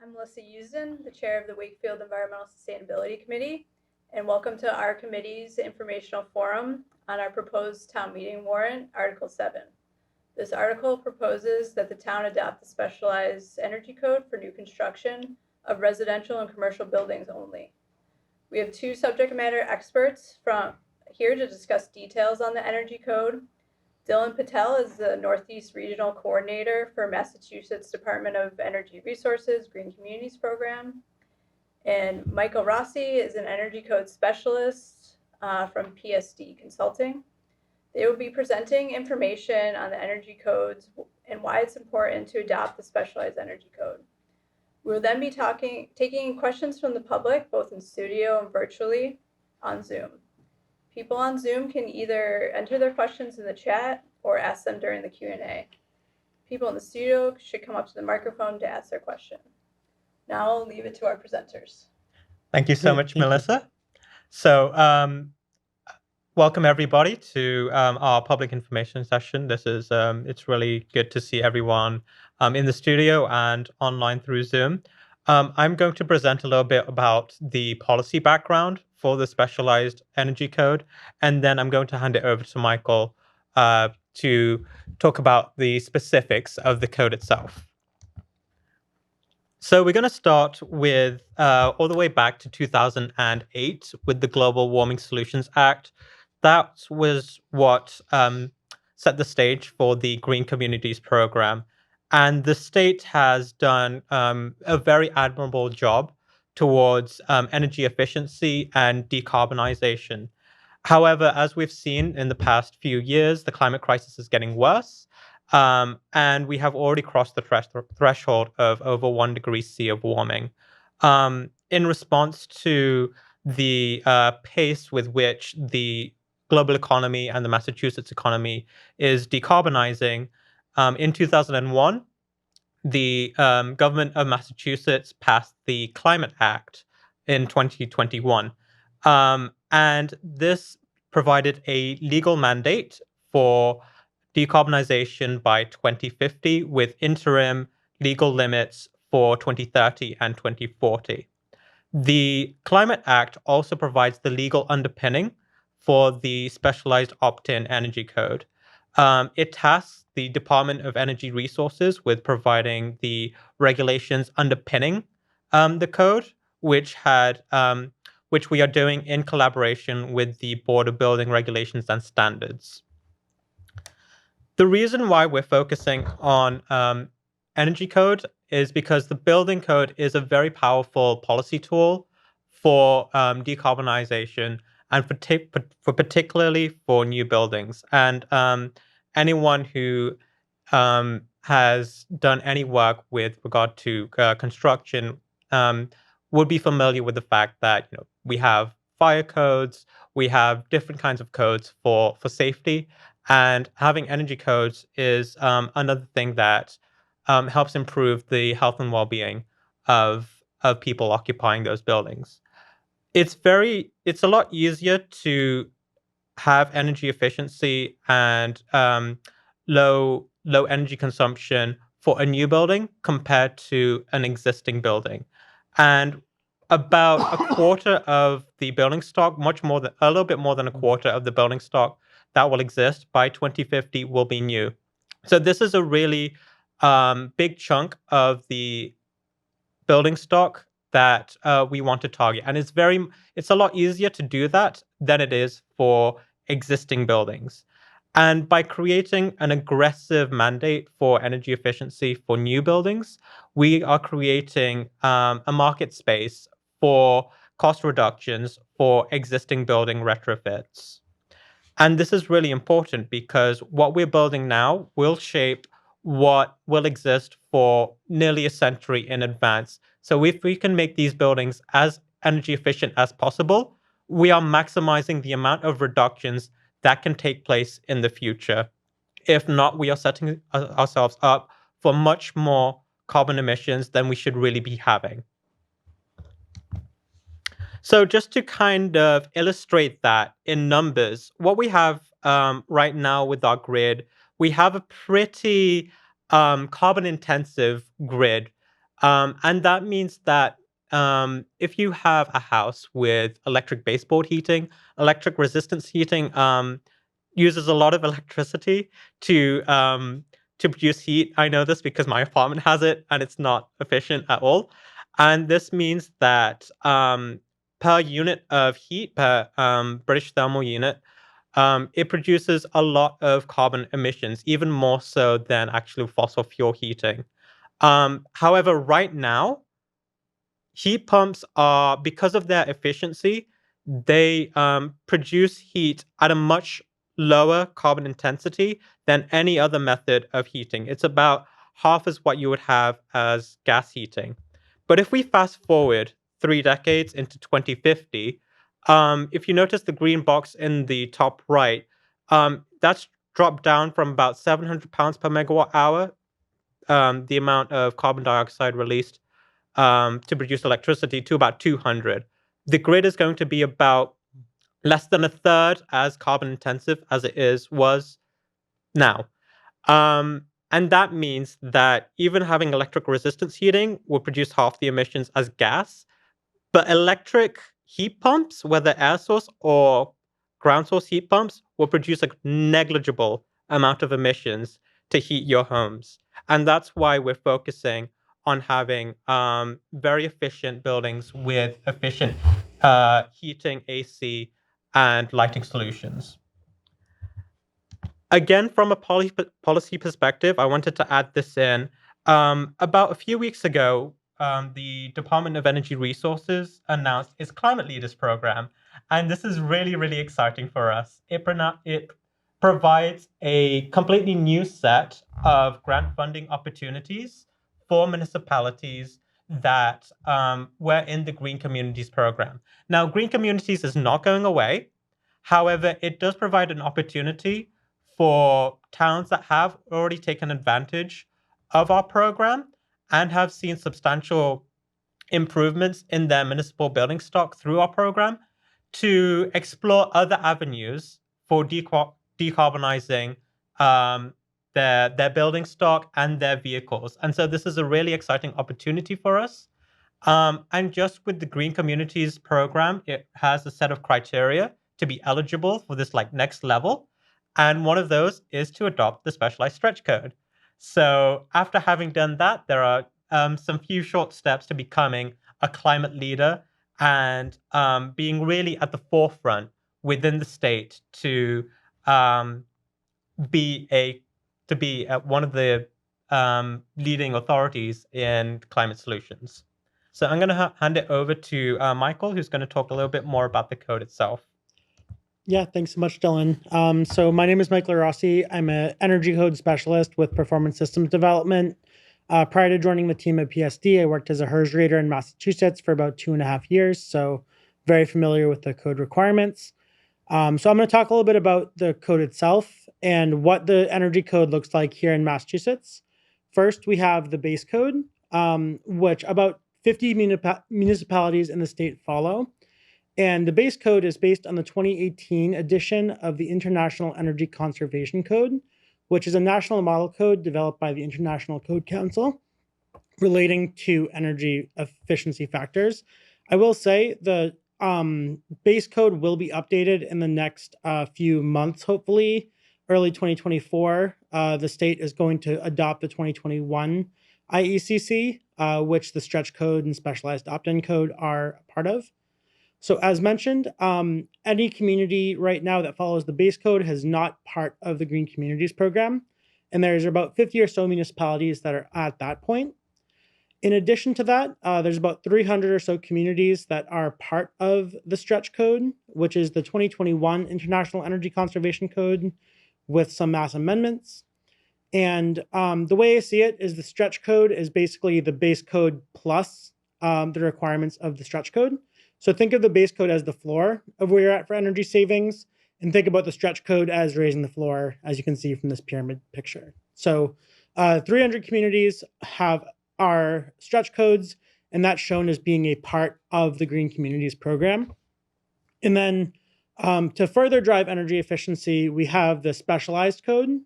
I'm Melissa Usden, the chair of the Wakefield Environmental Sustainability Committee, and welcome to our committee's informational forum on our proposed town meeting warrant, Article 7. This article proposes that the town adopt the specialized energy code for new construction of residential and commercial buildings only. We have two subject matter experts from here to discuss details on the energy code. Dylan Patel is the Northeast Regional Coordinator for Massachusetts Department of Energy Resources Green Communities Program. And Michael Rossi is an Energy Code Specialist from PSD Consulting. They will be presenting information on the energy codes and why it's important to adopt the specialized energy code. We will then be taking questions from the public, both in studio and virtually on Zoom. People on Zoom can either enter their questions in the chat or ask them during the Q&A. People in the studio should come up to the microphone to ask their question. Now I'll leave it to our presenters. Thank you so much, Melissa. So welcome everybody to our public information session. This is it's really good to see everyone in the studio and online through Zoom. I'm going to present a little bit about the policy background for the specialized energy code, and then I'm going to hand it over to Michael to talk about the specifics of the code itself. So we're going to start with all the way back to 2008 with the Global Warming Solutions Act. That was what set the stage for the Green Communities program. And the state has done a very admirable job towards energy efficiency and decarbonization. However, as we've seen in the past few years, the climate crisis is getting worse. And we have already crossed the threshold of over 1 degree C of warming. In response to the pace with which the global economy and the Massachusetts economy is decarbonizing, in 2001, the government of Massachusetts passed the Climate Act in 2021. And this provided a legal mandate for decarbonization by 2050 with interim legal limits for 2030 and 2040. The Climate Act also provides the legal underpinning for the specialized opt-in energy code. It tasks the Department of Energy Resources with providing the regulations underpinning the code, which we are doing in collaboration with the Board of Building Regulations and Standards. The reason why we're focusing on energy code is because the building code is a very powerful policy tool for decarbonization and for particularly for new buildings. And anyone who has done any work with regard to construction would be familiar with the fact that we have fire codes, we have different kinds of codes for safety, and having energy codes is another thing that helps improve the health and well-being of people occupying those buildings. It's a lot easier to have energy efficiency and low energy consumption for a new building compared to an existing building. And about a quarter of the building stock, a little bit more than a quarter of the building stock that will exist by 2050 will be new. So this is a really big chunk of the building stock that we want to target. And it's a lot easier to do that than it is for existing buildings. And by creating an aggressive mandate for energy efficiency for new buildings, we are creating a market space for cost reductions for existing building retrofits. And this is really important because what we're building now will shape what will exist for nearly a century in advance. So if we can make these buildings as energy efficient as possible, we are maximizing the amount of reductions that can take place in the future. If not, we are setting ourselves up for much more carbon emissions than we should really be having. So just to kind of illustrate that in numbers, what we have right now with our grid, we have a pretty carbon intensive grid. And that means that if you have a house with electric baseboard heating, electric resistance heating uses a lot of electricity to produce heat. I know this because my apartment has it, and it's not efficient at all. And this means that per unit of heat, per British thermal unit, it produces a lot of carbon emissions, even more so than actual fossil fuel heating. However, right now, heat pumps are, because of their efficiency, they produce heat at a much lower carbon intensity than any other method of heating. It's about half as what you would have as gas heating. But if we fast forward 3 decades into 2050, if you notice the green box in the top right, that's dropped down from about 700 pounds per megawatt hour, the amount of carbon dioxide released to produce electricity, to about 200. The grid is going to be about less than a third as carbon intensive as was now. And that means that even having electric resistance heating will produce half the emissions as gas. But electric heat pumps, whether air source or ground source heat pumps, will produce a negligible amount of emissions to heat your homes. And that's why we're focusing on having very efficient buildings with efficient heating, AC, and lighting solutions. Again, from a policy perspective, I wanted to add this in. About a few weeks ago, the Department of Energy Resources announced its Climate Leaders Program. And this is really, really exciting for us. It provides a completely new set of grant funding opportunities for municipalities that were in the Green Communities Program. Now, Green Communities is not going away. However, it does provide an opportunity for towns that have already taken advantage of our program and have seen substantial improvements in their municipal building stock through our program to explore other avenues for decarbonizing their building stock and their vehicles. And so this is a really exciting opportunity for us. And just with the Green Communities program, it has a set of criteria to be eligible for this like next level. And one of those is to adopt the specialized stretch code. So after having done that, there are some few short steps to becoming a climate leader and being really at the forefront within the state to be one of the leading authorities in climate solutions. So I'm going to hand it over to Michael, who's going to talk a little bit more about the code itself. Yeah, thanks so much, Dylan. So my name is Michael Rossi. I'm an energy code specialist with performance systems development. Prior to joining the team at PSD, I worked as a HERS rater in Massachusetts for about 2.5 years, so very familiar with the code requirements. So I'm going to talk a little bit about the code itself and what the energy code looks like here in Massachusetts. First, we have the base code, which about 50 municipalities in the state follow. And the base code is based on the 2018 edition of the International Energy Conservation Code, which is a national model code developed by the International Code Council relating to energy efficiency factors. I will say the base code will be updated in the next few months, hopefully. Early 2024, the state is going to adopt the 2021 IECC, which the stretch code and specialized opt-in code are a part of. So as mentioned, any community right now that follows the base code is not part of the Green Communities program. And there's about 50 or so municipalities that are at that point. In addition to that, there's about 300 or so communities that are part of the stretch code, which is the 2021 International Energy Conservation Code with some mass amendments. And the way I see it is the stretch code is basically the base code plus the requirements of the stretch code. So think of the base code as the floor of where you're at for energy savings, and think about the stretch code as raising the floor, as you can see from this pyramid picture. So 300 communities have our stretch codes, and that's shown as being a part of the Green Communities program. And then to further drive energy efficiency, we have the specialized code,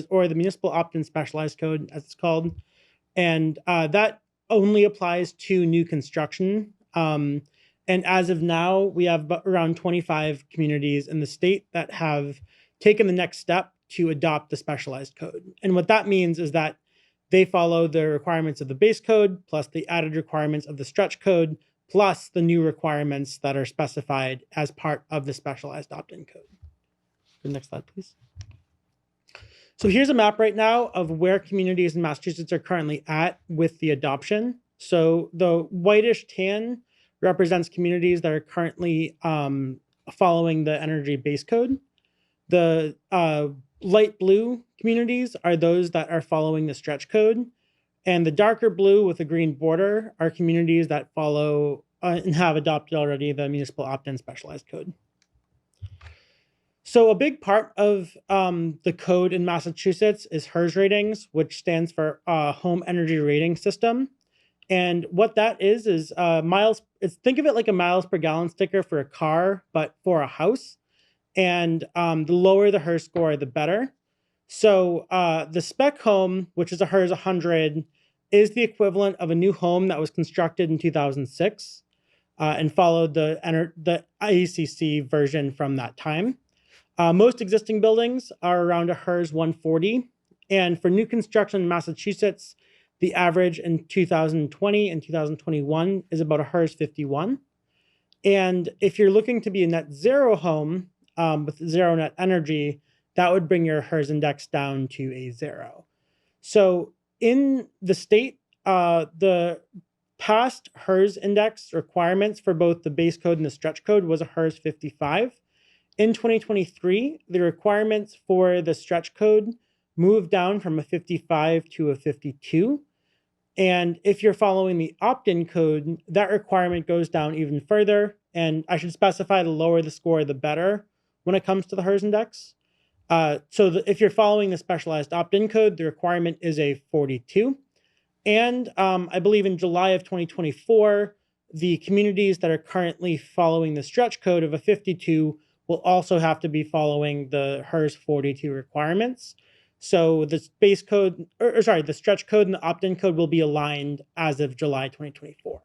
or the municipal opt-in specialized code, as it's called. And that only applies to new construction. And as of now, we have around 25 communities in the state that have taken the next step to adopt the specialized code. And what that means is that they follow the requirements of the base code, plus the added requirements of the stretch code, plus the new requirements that are specified as part of the specialized opt-in code. The next slide, please. So here's a map right now of where communities in Massachusetts are currently at with the adoption. So the whitish tan represents communities that are currently following the energy base code. The light blue communities are those that are following the stretch code. And the darker blue with a green border are communities that follow and have adopted already the municipal opt-in specialized code. So a big part of the code in Massachusetts is HERS ratings, which stands for Home Energy Rating System. And what that is miles. Think of it like a miles per gallon sticker for a car, but for a house. And the lower the HERS score, the better. So the spec home, which is a HERS 100, is the equivalent of a new home that was constructed in 2006 and followed the IECC version from that time. Most existing buildings are around a HERS 140. And for new construction in Massachusetts, the average in 2020 and 2021 is about a HERS 51. And if you're looking to be a net zero home with zero net energy, that would bring your HERS index down to a 0. So in the state, the past HERS index requirements for both the base code and the stretch code was a HERS 55. In 2023, the requirements for the stretch code moved down from a 55 to a 52. And if you're following the opt-in code, that requirement goes down even further. And I should specify the lower the score, the better when it comes to the HERS index. If you're following the specialized opt-in code, the requirement is a 42. And I believe in July of 2024, the communities that are currently following the stretch code of a 52 will also have to be following the HERS 42 requirements. So the base code, the stretch code and the opt-in code will be aligned as of July 2024.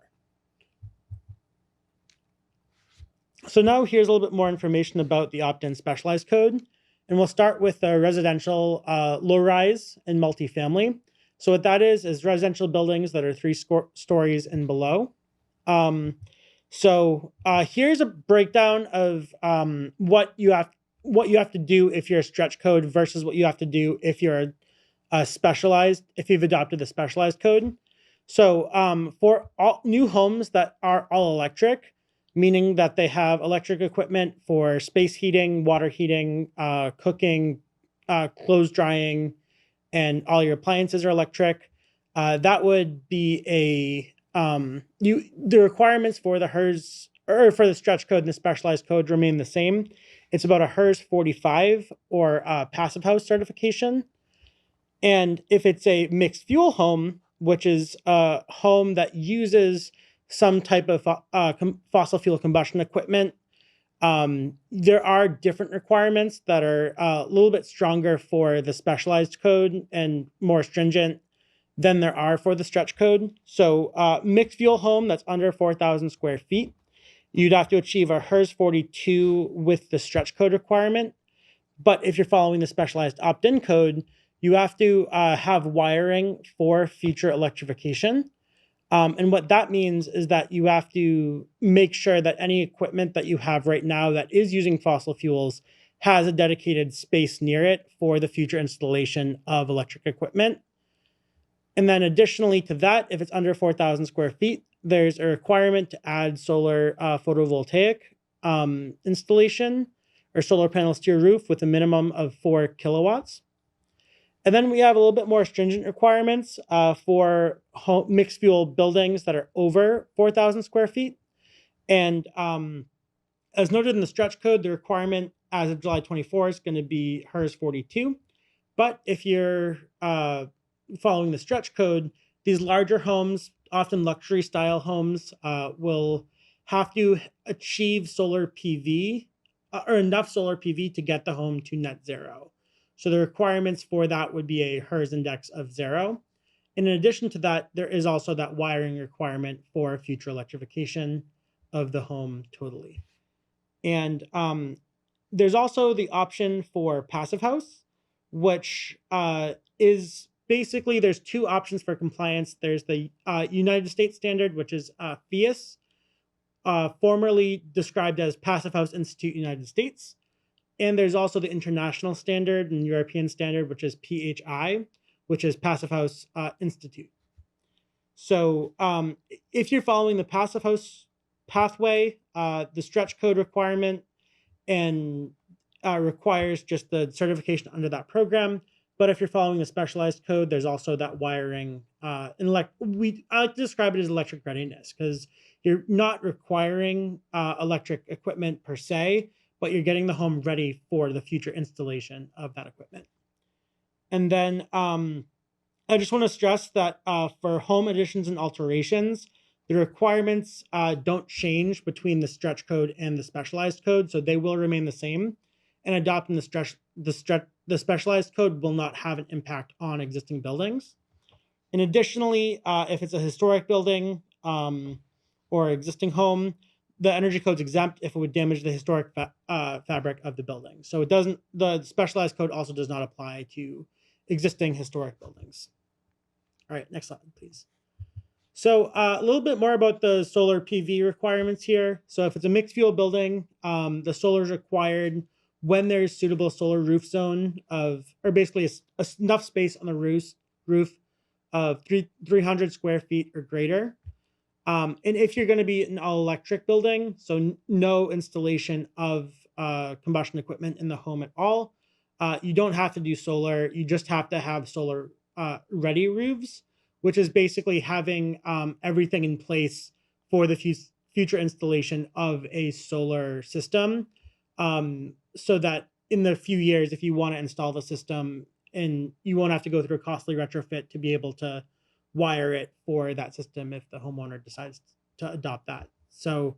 So now here's a little bit more information about the opt-in specialized code. And we'll start with the residential low-rise and multifamily. So what that is residential buildings that are 3 stories and below. Here's a breakdown of what you have to do if you're a stretch code versus what you have to do if you're if you've adopted the specialized code. So for all new homes that are all electric, meaning that they have electric equipment for space heating, water heating, cooking, clothes drying, and all your appliances are electric, that would be the requirements for the HERS or for the stretch code and the specialized code remain the same. It's about a HERS 45 or passive house certification. And if it's a mixed fuel home, which is a home that uses some type of fossil fuel combustion equipment, there are different requirements that are a little bit stronger for the specialized code and more stringent than there are for the stretch code. So mixed fuel home that's under 4,000 square feet, you'd have to achieve a HERS 42 with the stretch code requirement. But if you're following the specialized opt-in code, you have to have wiring for future electrification. And what that means is that you have to make sure that any equipment that you have right now that is using fossil fuels has a dedicated space near it for the future installation of electric equipment. And then additionally to that, if it's under 4,000 square feet, there's a requirement to add solar photovoltaic installation or solar panels to your roof with a minimum of 4 kilowatts. And then we have a little bit more stringent requirements for mixed fuel buildings that are over 4,000 square feet. And as noted in the stretch code, the requirement as of July 24 is going to be HERS 42. But if you're following the stretch code, these larger homes, often luxury style homes, will have to achieve solar PV or enough solar PV to get the home to net zero. So the requirements for that would be a HERS index of 0. And in addition to that, there is also that wiring requirement for future electrification of the home totally. And there's also the option for passive house, which is basically there's two options for compliance. There's the United States standard, which is FIAS, formerly described as Passive House Institute United States. And there's also the international standard and European standard, which is PHI, which is Passive House Institute. So if you're following the Passive House pathway, the stretch code requirement and requires just the certification under that program. But if you're following a specialized code, there's also that wiring. I like to describe it as electric readiness because you're not requiring electric equipment per se, but you're getting the home ready for the future installation of that equipment. And then I just want to stress that for home additions and alterations, the requirements don't change between the stretch code and the specialized code, so they will remain the same. And adopting the specialized code will not have an impact on existing buildings. And additionally, if it's a historic building or existing home, the energy code's exempt if it would damage the historic fabric of the building. So it doesn't. The specialized code also does not apply to existing historic buildings. All right, next slide, please. So a little bit more about the solar PV requirements here. So if it's a mixed fuel building, the solar is required when there's suitable solar roof zone or basically enough space on the roof of 300 square feet or greater. And if you're going to be an all-electric building, so no installation of combustion equipment in the home at all, you don't have to do solar. You just have to have solar ready roofs, which is basically having everything in place for the future installation of a solar system, so that in the few years, if you want to install the system, and you won't have to go through a costly retrofit to be able to wire it for that system if the homeowner decides to adopt that. So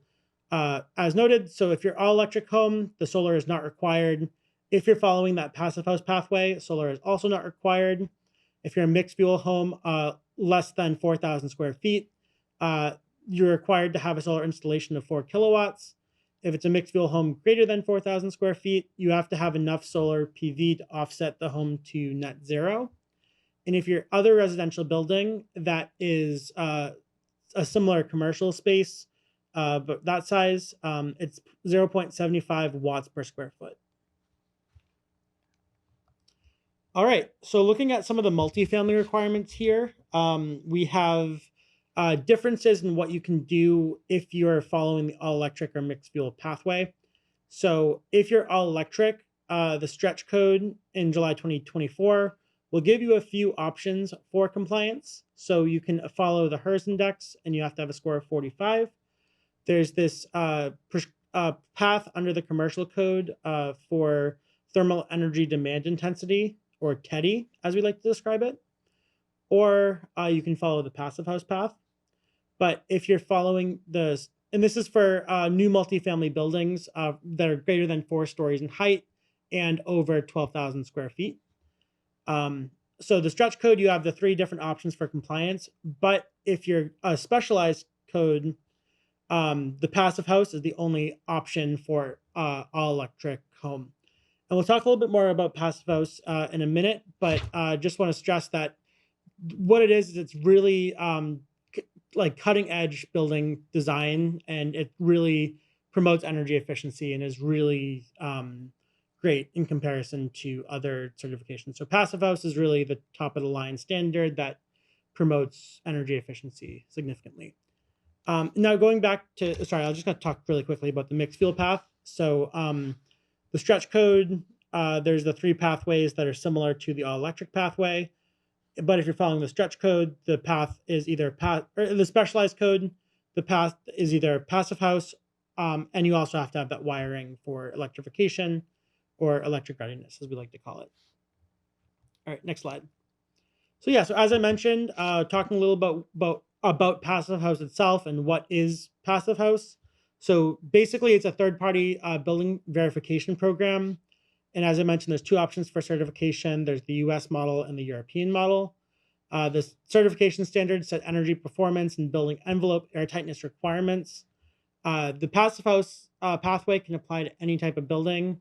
as noted, so if you're all electric home, the solar is not required. If you're following that passive house pathway, solar is also not required. If you're a mixed fuel home, less than 4,000 square feet, you're required to have a solar installation of 4 kilowatts. If it's a mixed fuel home greater than 4,000 square feet, you have to have enough solar PV to offset the home to net zero. And if your other residential building that is a similar commercial space, but that size, it's 0.75 watts per square foot. All right, so looking at some of the multifamily requirements here, we have differences in what you can do if you're following the all-electric or mixed fuel pathway. So if you're all-electric, the stretch code in July 2024 will give you a few options for compliance. So you can follow the HERS index, and you have to have a score of 45. There's this path under the commercial code for thermal energy demand intensity, or TEDI, as we like to describe it. Or you can follow the passive house path. But if you're following and this is for new multifamily buildings that are greater than 4 stories in height and over 12,000 square feet. So the stretch code, you have the 3 different options for compliance. But if you're a specialized code, the passive house is the only option for all electric home. And we'll talk a little bit more about passive house in a minute, but just want to stress that what it is it's really like cutting edge building design, and it really promotes energy efficiency and is really great in comparison to other certifications. So passive house is really the top of the line standard that promotes energy efficiency significantly. Now going back to, sorry, I'll just gonna talk really quickly about the mixed fuel path. So the stretch code, there's the 3 pathways that are similar to the all-electric pathway. But if you're following the stretch code, the path is either the specialized code, the path is either passive house, and you also have to have that wiring for electrification or electric readiness, as we like to call it. All right, next slide. So yeah, so as I mentioned, talking a little about passive house itself and what is passive house. So basically, it's a third-party building verification program. And as I mentioned, there's 2 options for certification. There's the US model and the European model. The certification standards set energy performance and building envelope airtightness requirements. The passive house pathway can apply to any type of building,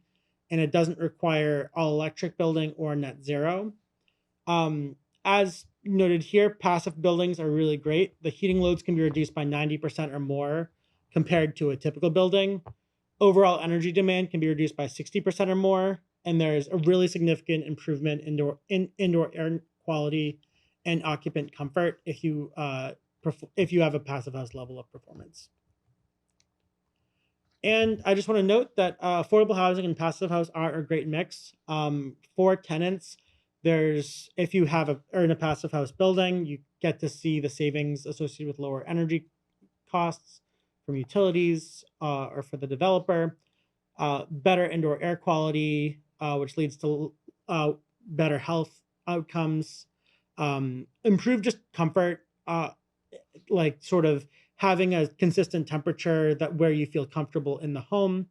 and it doesn't require all electric building or net zero. As noted here, passive buildings are really great. The heating loads can be reduced by 90% or more compared to a typical building. Overall energy demand can be reduced by 60% or more, and there's a really significant improvement in indoor air quality and occupant comfort if you have a passive house level of performance. And I just want to note that affordable housing and passive house are a great mix. For tenants, if you are in a passive house building, you get to see the savings associated with lower energy costs from utilities or for the developer, better indoor air quality, which leads to better health outcomes, improved just comfort, like sort of having a consistent temperature where you feel comfortable in the home,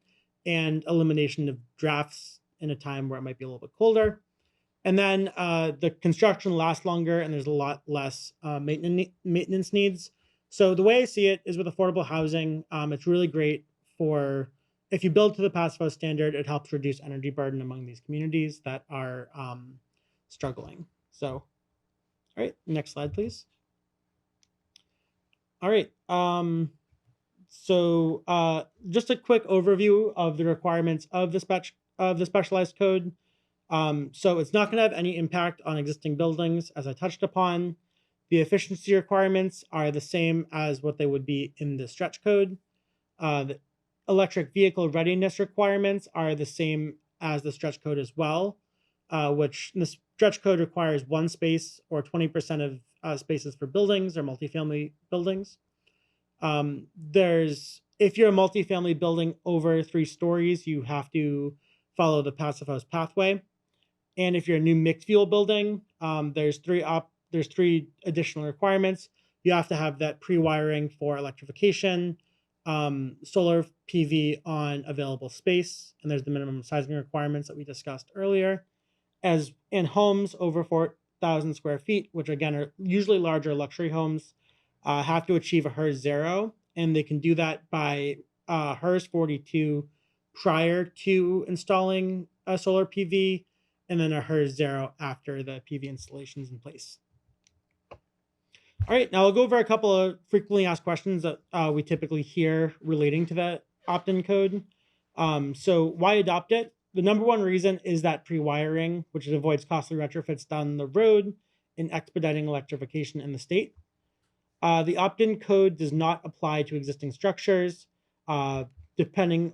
and elimination of drafts in a time where it might be a little bit colder. And then the construction lasts longer, and there's a lot less maintenance needs. So the way I see it is with affordable housing, it's really great for if you build to the passive house standard, it helps reduce energy burden among these communities that are struggling. So, all right, next slide, please. All right. So just a quick overview of the requirements of the specialized code. So it's not going to have any impact on existing buildings, as I touched upon. The efficiency requirements are the same as what they would be in the stretch code. The electric vehicle readiness requirements are the same as the stretch code as well, which the stretch code requires 1 space or 20% of spaces for buildings or multifamily buildings. If you're a multifamily building over 3 stories, you have to follow the passive house pathway. And if you're a new mixed fuel building, there's three additional requirements. You have to have that pre-wiring for electrification, solar PV on available space, and there's the minimum sizing requirements that we discussed earlier. As in homes over 4,000 square feet, which again are usually larger luxury homes, have to achieve a HERS 0, and they can do that by HERS 42 prior to installing a solar PV, and then a HERS 0 after the PV installation is in place. All right, now I'll go over a couple of frequently asked questions that we typically hear relating to the opt-in code. So why adopt it? The number one reason is that pre-wiring, which avoids costly retrofits down the road and expediting electrification in the state. The opt-in code does not apply to existing structures. Existing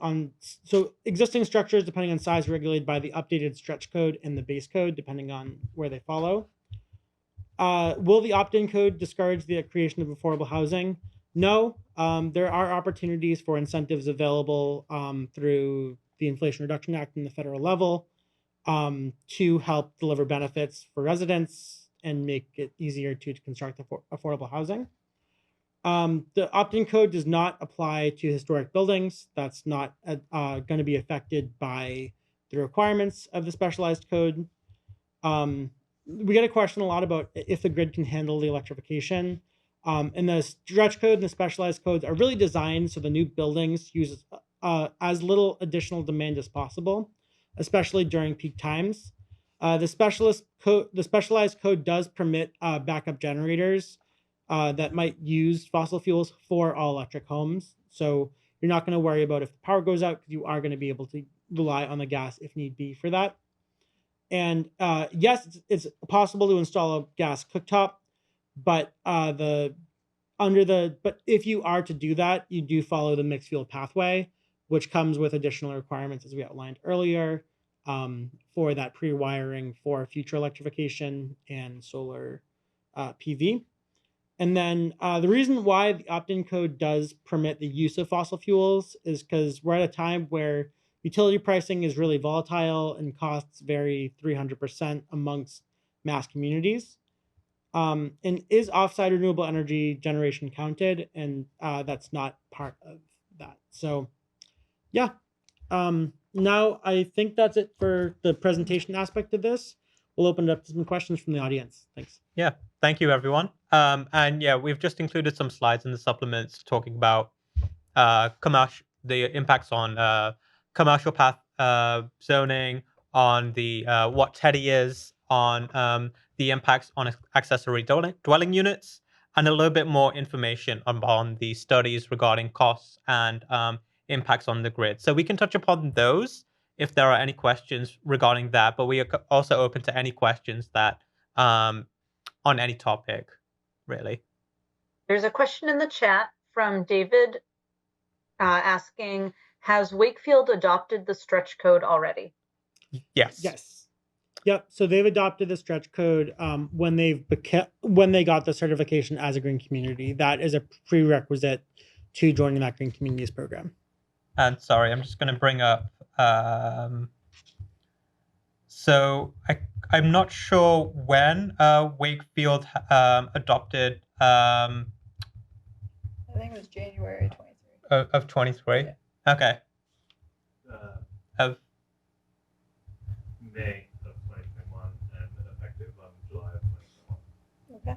structures, depending on size, are regulated by the updated stretch code and the base code, depending on where they follow. Will the opt-in code discourage the creation of affordable housing? No. There are opportunities for incentives available through the Inflation Reduction Act in the federal level to help deliver benefits for residents and make it easier to construct affordable housing. The opt-in code does not apply to historic buildings. That's not going to be affected by the requirements of the specialized code. We get a question a lot about if the grid can handle the electrification. And the stretch code and the specialized codes are really designed so the new buildings use as little additional demand as possible, especially during peak times. The specialized code does permit backup generators that might use fossil fuels for all electric homes. So you're not going to worry about if the power goes out, because you are going to be able to rely on the gas if need be for that. And yes, it's possible to install a gas cooktop, but if you are to do that, you do follow the mixed fuel pathway, which comes with additional requirements, as we outlined earlier, for that pre-wiring for future electrification and solar PV. And then the reason why the opt-in code does permit the use of fossil fuels is because we're at a time where utility pricing is really volatile and costs vary 300% amongst mass communities. And is offsite renewable energy generation counted? And that's not part of that. So yeah, now I think that's it for the presentation aspect of this. we'll open it up to some questions from the audience. Thanks. Yeah, thank you, everyone. And yeah, we've just included some slides in the supplements talking about the impacts on commercial path zoning, on the what Teddy is, on the impacts on accessory dwelling units, and a little bit more information on the studies regarding costs and impacts on the grid. So we can touch upon those if there are any questions regarding that, but we are also open to any questions that on any topic, really. There's a question in the chat from David asking, has Wakefield adopted the stretch code already? Yes. Yes. Yep. So they've adopted the stretch code when they got the certification as a green community. That is a prerequisite to joining that green communities program. And sorry, I'm just going to bring up. So I'm not sure when Wakefield adopted. I think it was January 23. Of 23. Yeah. Okay. Of May of 2021 and effective on July of 2021. Okay.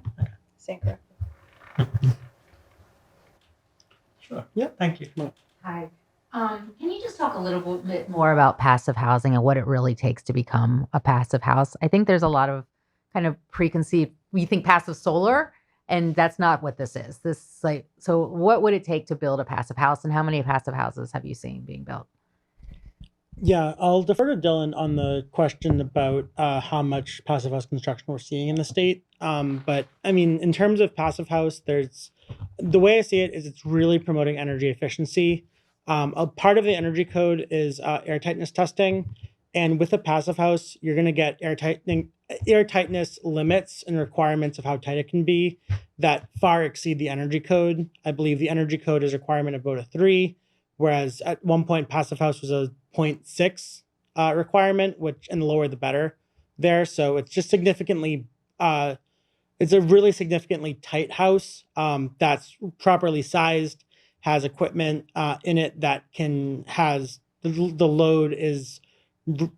Stand corrected. Sure. Yeah. Thank you. Hi. Can you just talk a little bit more about passive housing and what it really takes to become a passive house? I think there's a lot of kind of preconceived, we think passive solar, and that's not what this is. So what would it take to build a passive house, and how many passive houses have you seen being built? Yeah, I'll defer to Dylan on the question about how much passive house construction we're seeing in the state. But I mean, in terms of passive house, the way I see it is it's really promoting energy efficiency. A part of the energy code is airtightness testing. And with a passive house, you're going to get airtightness limits and requirements of how tight it can be that far exceed the energy code. I believe the energy code is a requirement of about a 3, whereas at one point, passive house was a 0.6 requirement, and the lower the better there. So it's just significantly, it's a really significantly tight house that's properly sized, has equipment in it that has the load is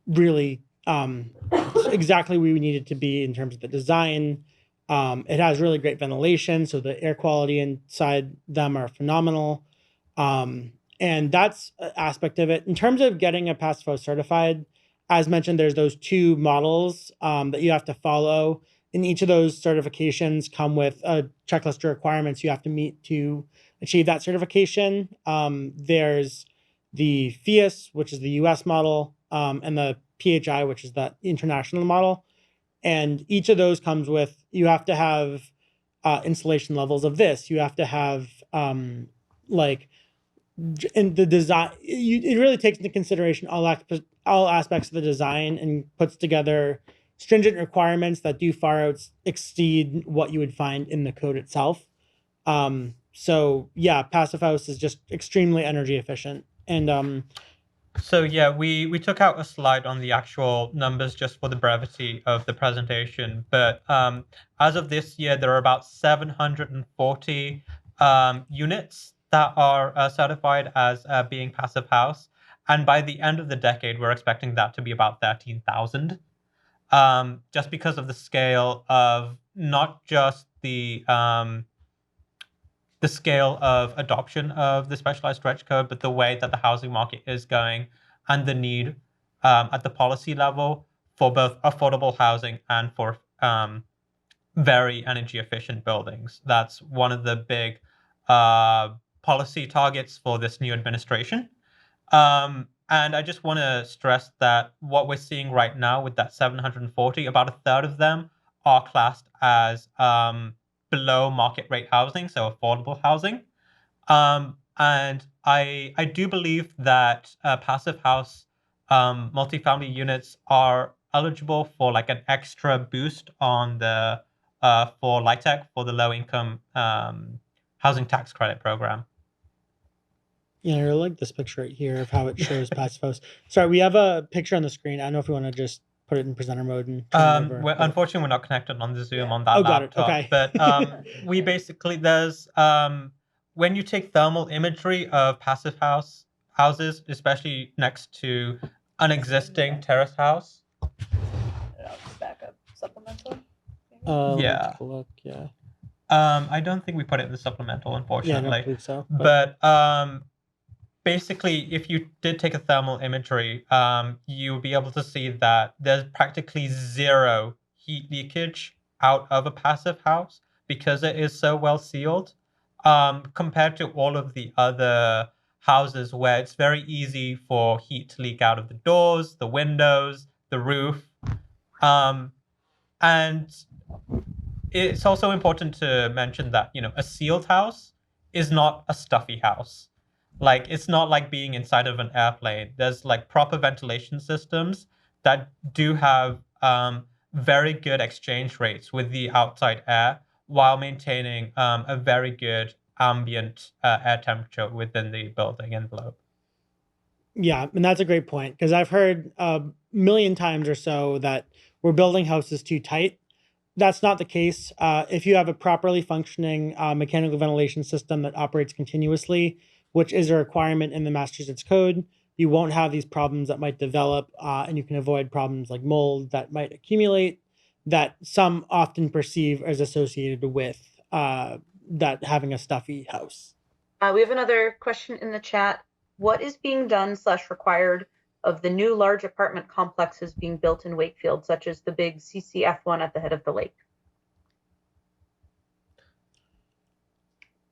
really exactly where we need it to be in terms of the design. It has really great ventilation, so the air quality inside them are phenomenal. And that's an aspect of it. In terms of getting a passive house certified, as mentioned, there's those 2 models that you have to follow. And each of those certifications come with a checklist of requirements you have to meet to achieve that certification. There's the FIAS, which is the US model, and the PHI, which is the international model. And each of those comes with, you have to have installation levels of this. You have to have in the design, it really takes into consideration all aspects of the design and puts together stringent requirements that do far exceed what you would find in the code itself. So yeah, passive house is just extremely energy efficient. And so yeah, we took out a slide on the actual numbers just for the brevity of the presentation. But as of this year, there are about 740 units that are certified as being passive house. And by the end of the decade, we're expecting that to be about 13,000. Just because of the scale of not just the scale of adoption of the specialized stretch code, but the way that the housing market is going and the need at the policy level for both affordable housing and for very energy efficient buildings. That's one of the big policy targets for this new administration. And I just want to stress that what we're seeing right now with that 740, about a third of them are classed as below market rate housing, so affordable housing. And I do believe that passive house multifamily units are eligible for like an extra boost on the for LIHTC, for the low income housing tax credit program. yeah, I really like this picture right here of how it shows passive house. Sorry, we have a picture on the screen. I don't know if we want to just put it in presenter mode and turn it over. Unfortunately, we're not connected on the Zoom on that got it. laptop. Okay. But we basically, there's when you take thermal imagery of passive houses, especially next to an existing terrace house. I'll just back up. supplemental? maybe? Let me Yeah. take a look. Yeah. I don't think we put it in the supplemental, Yeah, I unfortunately. don't believe so. But basically, if you did take a thermal imagery, you'll be able to see that there's practically zero heat leakage out of a passive house because it is so well sealed, compared to all of the other houses where it's very easy for heat to leak out of the doors, the windows, the roof. And it's also important to mention that, a sealed house is not a stuffy house. Like, it's not like being inside of an airplane. There's like proper ventilation systems that do have very good exchange rates with the outside air while maintaining a very good ambient air temperature within the building envelope. Yeah, and that's a great point because I've heard a million times or so that we're building houses too tight. That's not the case. If you have a properly functioning mechanical ventilation system that operates continuously, which is a requirement in the Massachusetts Code, you won't have these problems that might develop, and you can avoid problems like mold that might accumulate that some often perceive as associated with that having a stuffy house. We have another question in the chat. What is being done / required of the new large apartment complexes being built in Wakefield, such as the big CCF1 at the head of the lake?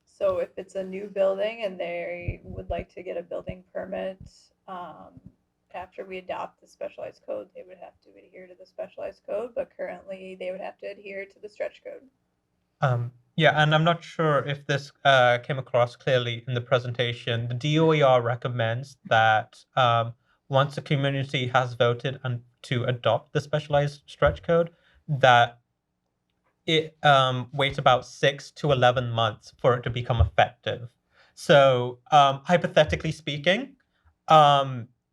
So if it's a new building and they would like to get a building permit, after we adopt the specialized code, they would have to adhere to the specialized code, but currently they would have to adhere to the stretch code. Yeah, and I'm not sure if this came across clearly in the presentation. The DOER recommends that once the community has voted to adopt the specialized stretch code, that it wait about 6 to 11 months for it to become effective. So hypothetically speaking,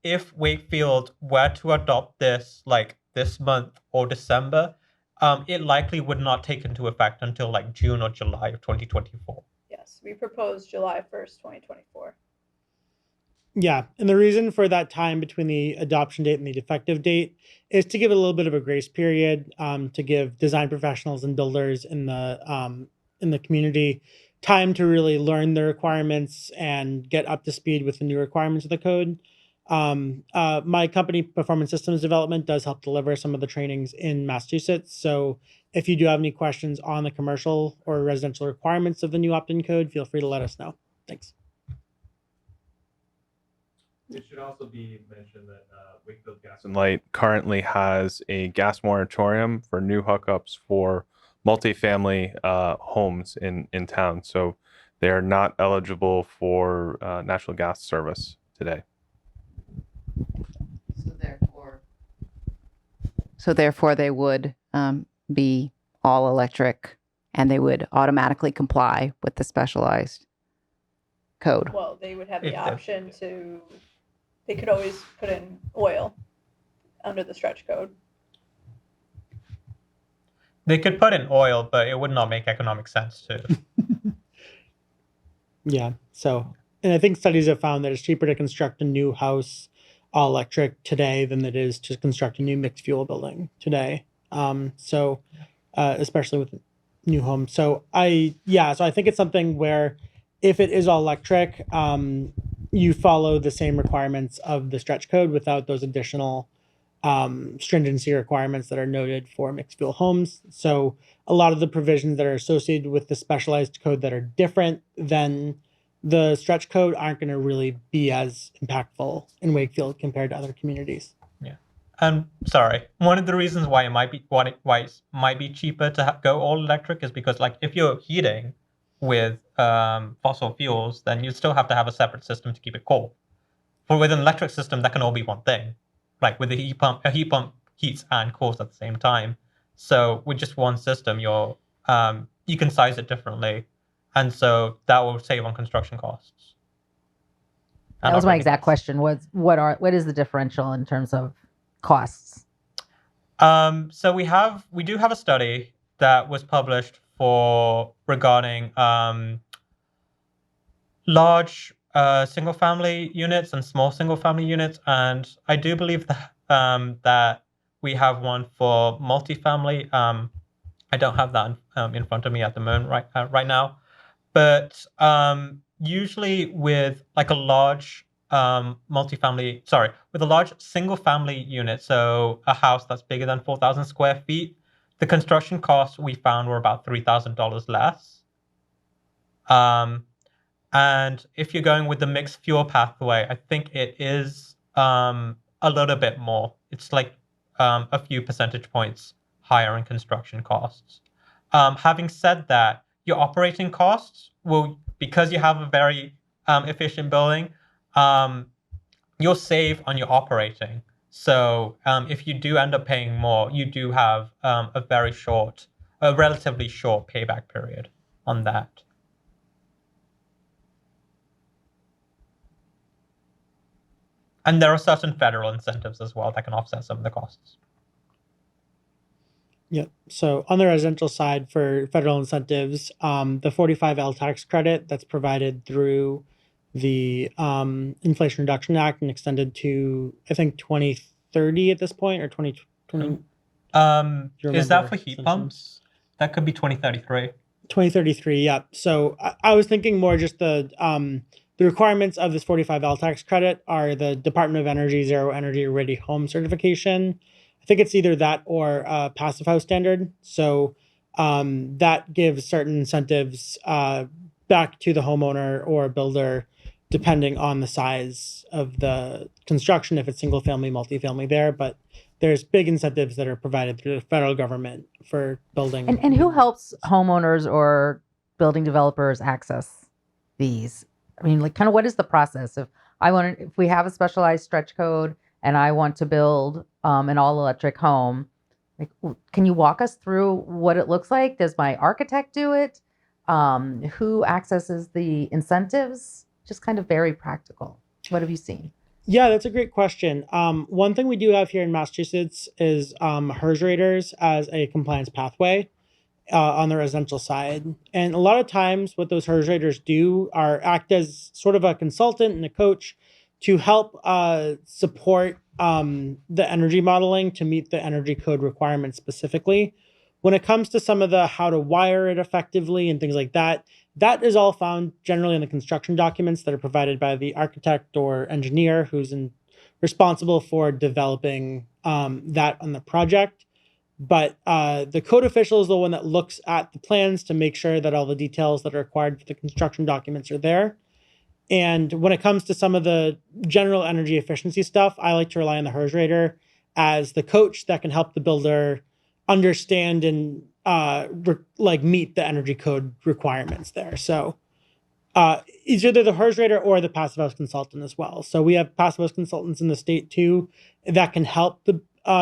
if Wakefield were to adopt this like this month or December, it likely would not take into effect until like June or July of 2024. Yes, we propose July 1st, 2024. Yeah, and the reason for that time between the adoption date and the effective date is to give it a little bit of a grace period, to give design professionals and builders in the community time to really learn the requirements and get up to speed with the new requirements of the code. My company, Performance Systems Development, does help deliver some of the trainings in Massachusetts. So if you do have any questions on the commercial or residential requirements of the new opt-in code, feel free to let us know. Thanks. It should also be mentioned that Wakefield Gas and Light currently has a gas moratorium for new hookups for multifamily homes in town. So they are not eligible for natural gas service today. So therefore, they would be all electric, and they would automatically comply with the specialized code. Well, they would have the If they- option to, they could always put in oil under the stretch code. They could put in oil, but it would not make economic sense to. Yeah. So, and I think studies have found that it's cheaper to construct a new house all electric today than it is to construct a new mixed fuel building today. Especially with new homes. So I think it's something where if it is all electric, you follow the same requirements of the stretch code without those additional stringency requirements that are noted for mixed fuel homes. So a lot of the provisions that are associated with the specialized code that are different than the stretch code aren't going to really be as impactful in Wakefield compared to other communities. Yeah. And sorry, one of the reasons why it might be cheaper to go all electric is because, like, if you're heating with fossil fuels, then you still have to have a separate system to keep it cold. For with an electric system, that can all be one thing. Like with a heat pump heats and cools at the same time. So with just one system, you can size it differently, and so that will save on construction costs. That was my operating exact costs. question. What is the differential in terms of costs? So we do have a study that was published regarding large single family units and small single family units, and I do believe that that we have one for multifamily. I don't have that in front of me at the moment right now, but usually with like a large with a large single family unit, so a house that's bigger than 4,000 square feet, the construction costs we found were about $3,000 less. And if you're going with the mixed fuel pathway, I think it is a little bit more. It's like a few percentage points higher in construction costs. Having said that, your operating costs will, because you have a very efficient building, you'll save on your operating. So if you do end up paying more, you do have a relatively short payback period on that. And there are certain federal incentives as well that can offset some of the costs. Yep. So on the residential side for federal incentives, the 45L tax credit that's provided through the Inflation Reduction Act and extended to, I think, 2030 at this point, or 2020. Is that for heat pumps? That could be 2033. 2033, yeah. So I was thinking more just the requirements of this 45L tax credit are the Department of Energy Zero Energy Ready Home certification. I think it's either that or passive house standard. So that gives certain incentives back to the homeowner or builder, depending on the size of the construction, if it's single family, multifamily there. But there's big incentives that are provided through the federal government for building. And who helps homeowners or building developers access these? I mean, like, kind of what is the process? If we have a specialized stretch code and I want to build an all electric home, like, can you walk us through what it looks like? Does my architect do it? Who accesses the incentives? Just kind of very practical. What have you seen? Yeah, that's a great question. One thing we do have here in Massachusetts is HERS raters as a compliance pathway on the residential side. And a lot of times what those HERS raters do are act as sort of a consultant and a coach to help support the energy modeling to meet the energy code requirements specifically. When it comes to some of the how to wire it effectively and things like that, that is all found generally in the construction documents that are provided by the architect or engineer who's responsible for developing that on the project. But the code official is the one that looks at the plans to make sure that all the details that are required for the construction documents are there. And when it comes to some of the general energy efficiency stuff, I like to rely on the HERS rater as the coach that can help the builder understand and meet the energy code requirements there. So it's either the HERS rater or the passive house consultant as well. So we have passive house consultants in the state too that can help the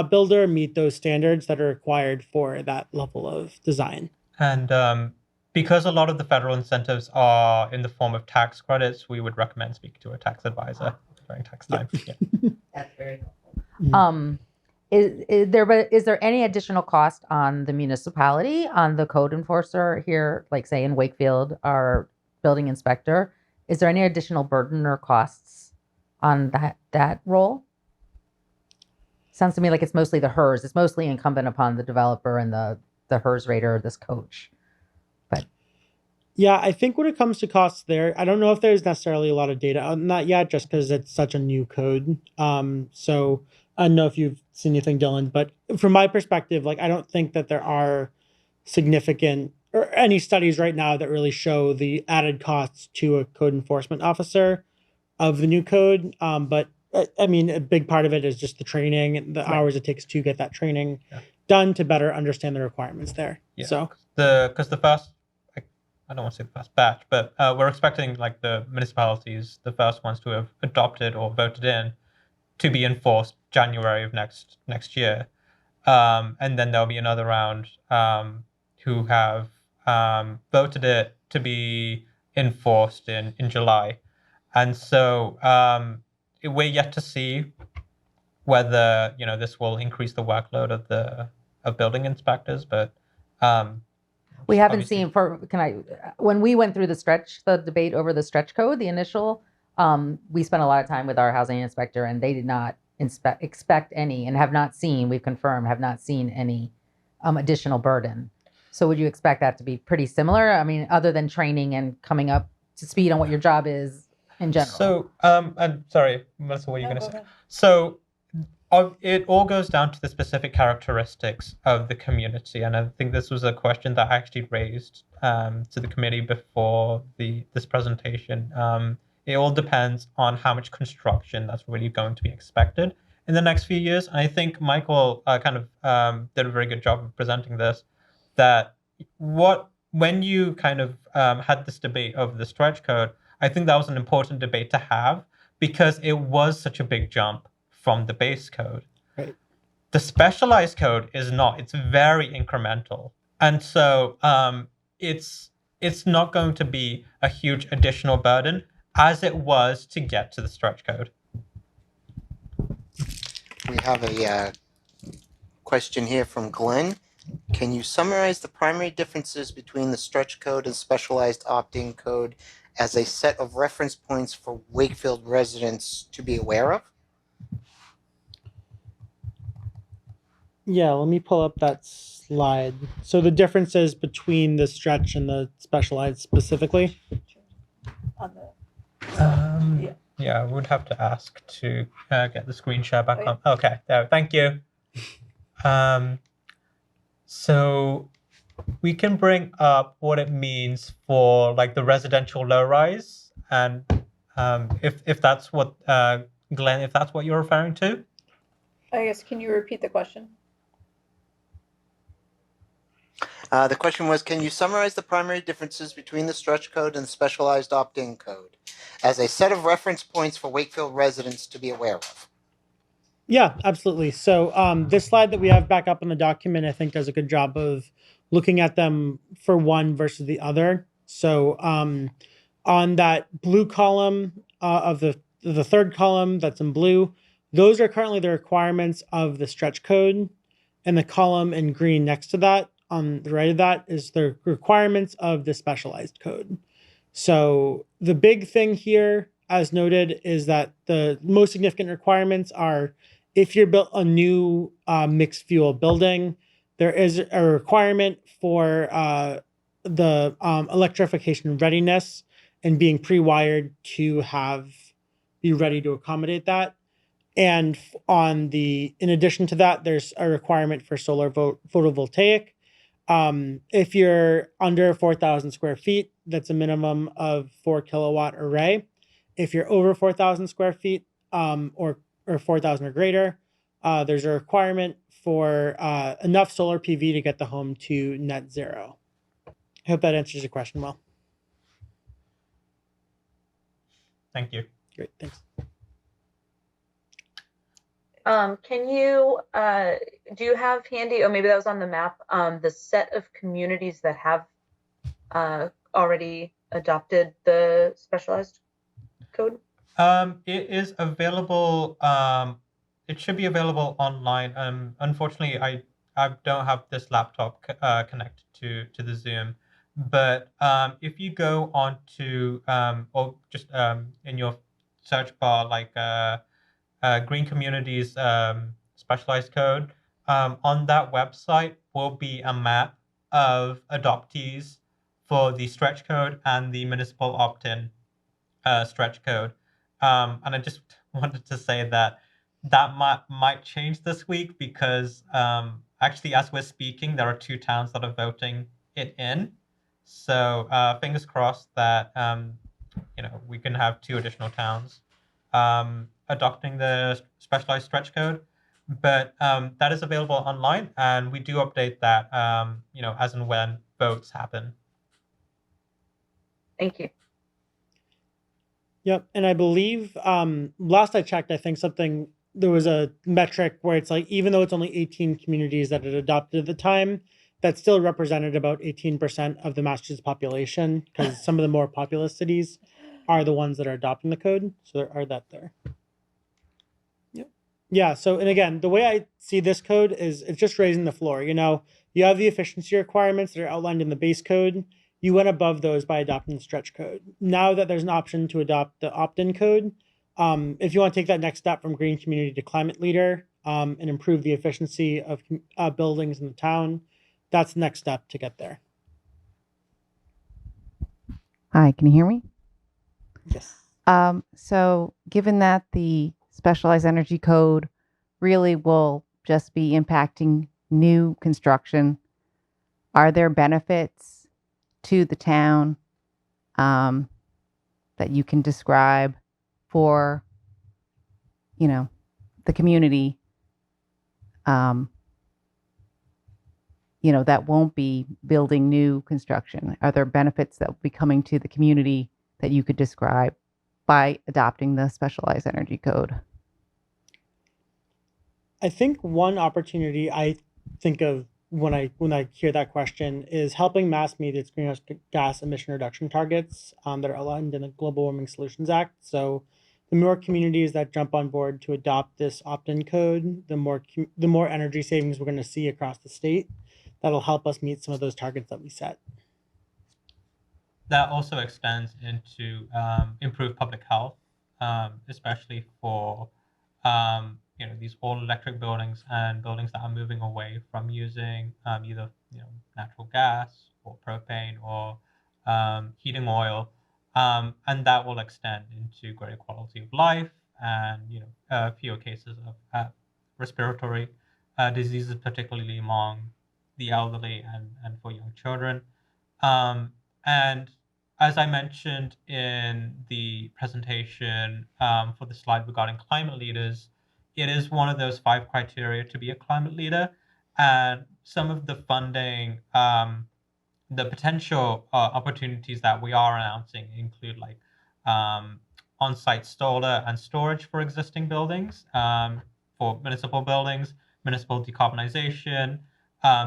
builder meet those standards that are required for that level of design. And because a lot of the federal incentives are in the form of tax credits, we would recommend speaking to a tax advisor during tax time. Yeah. That's very helpful. Is there any additional cost on the municipality, on the code enforcer here, like say in Wakefield, our building inspector? Is there any additional burden or costs on that role? Sounds to me like it's mostly the HERS. It's mostly incumbent upon the developer and the HERS rater, this coach. But yeah, I think when it comes to costs there, I don't know if there's necessarily a lot of data on that yet, just because it's such a new code. So I don't know if you've seen anything, Dylan, but from my perspective, like, I don't think that there are significant or any studies right now that really show the added costs to a code enforcement officer of the new code. But I mean, a big part of it is just the training and the hours it takes to get that training done to better understand the requirements there. Yeah. So because the first, I don't want to say the first batch, but we're expecting like the municipalities, the first ones to have adopted or voted in, to be enforced January of next year, and then there'll be another round who have voted it to be enforced in July, and so we're yet to see whether this will increase the workload of building inspectors, but we haven't seen when we went through the debate over the stretch code, the initial, we spent a lot of time with our housing inspector, and they did not expect any, and have not seen, we've confirmed, have not seen any additional burden. So would you expect that to be pretty similar? I mean, other than training and coming up to speed on what your job is in general? So, I'm sorry, Melissa, what are you No, going to go say? ahead. So, it all goes down to the specific characteristics of the community, and I think this was a question that I actually raised to the committee before this presentation. It all depends on how much construction that's really going to be expected in the next few years. And I think Michael kind of did a very good job of presenting this. That when you kind of had this debate over the stretch code, I think that was an important debate to have because it was such a big jump from the base code. Right. The specialized code is not. It's very incremental. And so it's not going to be a huge additional burden as it was to get to the stretch code. We have a question here from Glenn. Can you summarize the primary differences between the stretch code and specialized opt-in code as a set of reference points for Wakefield residents to be aware of? Yeah, let me pull up that slide. So the differences between the stretch and the specialized specifically. On the Yeah. Yeah, I would have to ask to get the screen share back Oh, yeah. on. Okay, there. Thank you. So we can bring up what it means for like the residential low rise, and if that's what Glenn, if that's what you're referring to. I guess, can you repeat the question? The question was, can you summarize the primary differences between the stretch code and the specialized opt-in code as a set of reference points for Wakefield residents to be aware of? Yeah, absolutely. So this slide that we have back up in the document, I think does a good job of looking at them for one versus the other. So on that blue column of the third column that's in blue, those are currently the requirements of the stretch code. And the column in green next to that, on the right of that, is the requirements of the specialized code. So the big thing here, as noted, is that the most significant requirements are if you're built a new mixed fuel building, there is a requirement for the electrification readiness and being pre-wired to be ready to accommodate that. And in addition to that, there's a requirement for solar photovoltaic. If you're under 4,000 square feet, that's a minimum of 4 kilowatt array. If you're over 4,000 square feet or 4,000 or greater, there's a requirement for enough solar PV to get the home to net zero. I hope that answers your question well. Thank you. Great, thanks. Can you, do you have handy, or maybe that was on the map, the set of communities that have already adopted the specialized code? It is available. It should be available online. Unfortunately, I don't have this laptop connected to the Zoom. But if you go on to or just in your search bar, like Green Communities specialized code, on that website will be a map of adoptees for the stretch code and the municipal opt-in stretch code. And I just wanted to say that might change this week because actually, as we're speaking, there are 2 towns that are voting it in. So fingers crossed that we can have 2 additional towns adopting the specialized stretch code. But that is available online, and we do update that as and when votes happen. Thank you. Yep, and I believe last I checked, I think there was a metric where it's like even though it's only 18 communities that had adopted at the time, that still represented about 18% of the Massachusetts population because some of the more populous cities are the ones that are adopting the code. So there are that there. Yep. Yeah. So and again, the way I see this code is it's just raising the floor. You have the efficiency requirements that are outlined in the base code. You went above those by adopting the stretch code. Now that there's an option to adopt the opt-in code, if you want to take that next step from green community to climate leader and improve the efficiency of buildings in the town, that's the next step to get there. Hi, can you hear me? Yes. So given that the specialized energy code really will just be impacting new construction, are there benefits to the town that you can describe for, the community, that won't be building new construction? Are there benefits that will be coming to the community that you could describe by adopting the specialized energy code? I think one opportunity I think of when I hear that question is helping Mass meet its greenhouse gas emission reduction targets that are aligned in the Global Warming Solutions Act. So the more communities that jump on board to adopt this opt-in code, the more energy savings we're going to see across the state. That'll help us meet some of those targets that we set. That also extends into improved public health, especially for these all-electric buildings and buildings that are moving away from using either natural gas or propane or heating oil, and that will extend into greater quality of life and fewer cases of respiratory diseases, particularly among the elderly and for young children. And as I mentioned in the presentation for the slide regarding climate leaders, it is one of those 5 criteria to be a climate leader. And some of the funding, the potential opportunities that we are announcing include like on-site solar and storage for existing buildings, for municipal buildings, municipal decarbonization,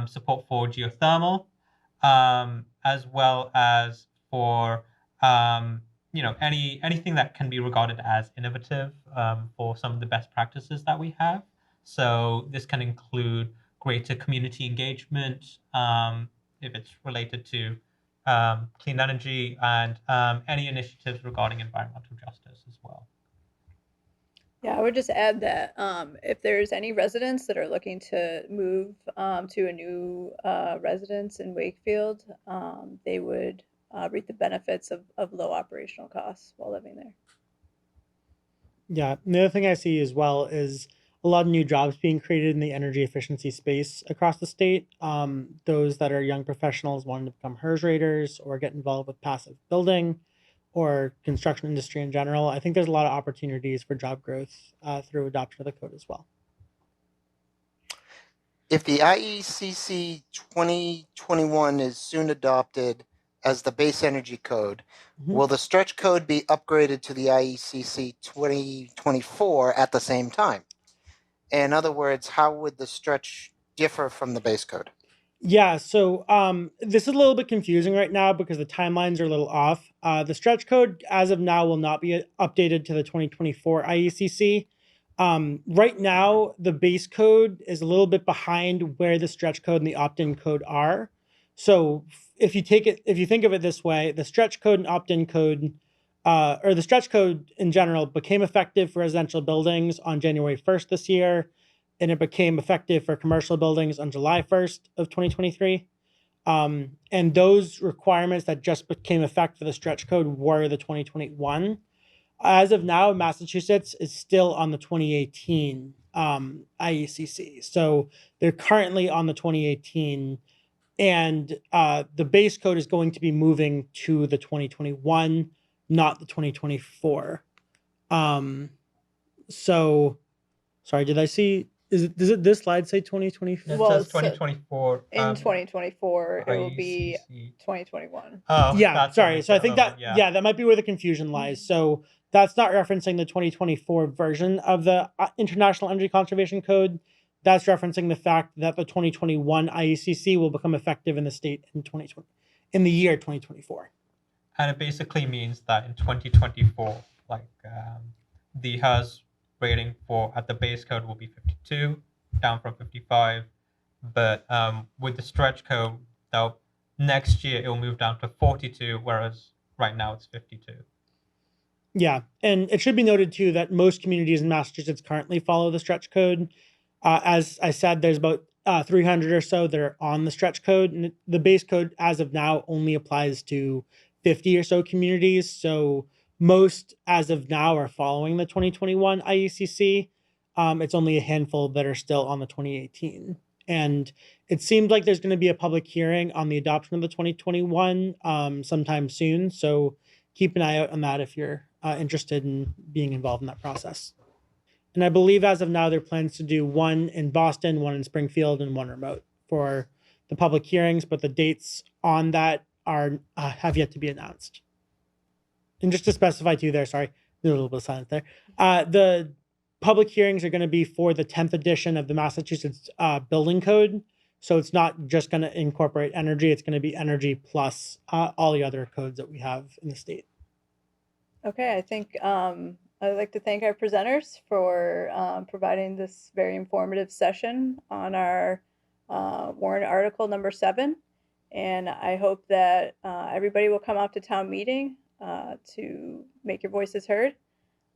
support for geothermal, as well as for anything that can be regarded as innovative for some of the best practices that we have. So this can include greater community engagement if it's related to clean energy and any initiatives regarding environmental justice as well. Yeah, I would just add that if there's any residents that are looking to move to a new residence in Wakefield, they would reap the benefits of low operational costs while living there. Yeah, and the other thing I see as well is a lot of new jobs being created in the energy efficiency space across the state. Those that are young professionals wanting to become HERS raters or get involved with passive building or construction industry in general. I think there's a lot of opportunities for job growth through adoption of the code as well. If the IECC 2021 is soon adopted as the base energy code, will the stretch code be upgraded to the IECC 2024 at the same time? In other words, how would the stretch differ from the base code? Yeah, so this is a little bit confusing right now because the timelines are a little off. The stretch code as of now will not be updated to the 2024 IECC. Right now, the base code is a little bit behind where the stretch code and the opt-in code are. So if you think of it this way, the stretch code and opt-in code, or the stretch code in general, became effective for residential buildings on January 1st this year, and it became effective for commercial buildings on July 1st of 2023. And those requirements that just became effective for the stretch code were the 2021. As of now, Massachusetts is still on the 2018 IECC. So they're currently on the 2018, and the base code is going to be moving to the 2021, not the 2024. So, sorry, did I see? Does this slide say 2024? It Well, says 2024. In 2024, it will be IECC. 2021. Oh, Yeah, that's sorry. what So I makes think it that, relevant, yeah, that might be where the confusion lies. So that's not referencing the 2024 version of the International Energy Conservation Code. That's referencing the fact that the 2021 IECC will become effective in the state in the year 2024. And it basically means that in 2024, like the HERS rating for at the base code will be 52, down from 55. But with the stretch code, though, next year it will move down to 42, whereas right now it's 52. Yeah, and it should be noted too that most communities in Massachusetts currently follow the stretch code. As I said, there's about 300 or so that are on the stretch code, and the base code as of now only applies to 50 or so communities. So most as of now are following the 2021 IECC. It's only a handful that are still on the 2018. And it seems like there's going to be a public hearing on the adoption of the 2021 sometime soon. So keep an eye out on that if you're interested in being involved in that process. And I believe as of now, there are plans to do one in Boston, one in Springfield, and one remote for the public hearings, but the dates on that are have yet to be announced. And just to specify too there, sorry, there's a little bit of silence there. The public hearings are going to be for the 10th edition of the Massachusetts Building Code. So it's not just going to incorporate energy, it's going to be energy plus all the other codes that we have in the state. Okay, I think I'd like to thank our presenters for providing this very informative session on our warrant article number 7. And I hope that everybody will come out to town meeting to make your voices heard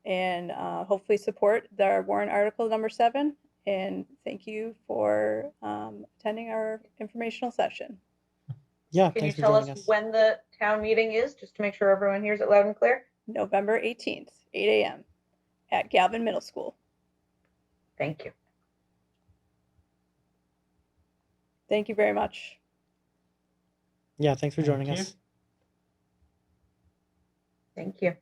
and hopefully support our warrant article number 7. And thank you for attending our informational session. Yeah, Can you thanks for tell joining us us. when the town meeting is, just to make sure everyone hears it loud and clear? November 18th, 8 a.m. at Galvin Middle School. Thank you. Thank you very much. Yeah, thanks for Thank joining you. us. Thank you.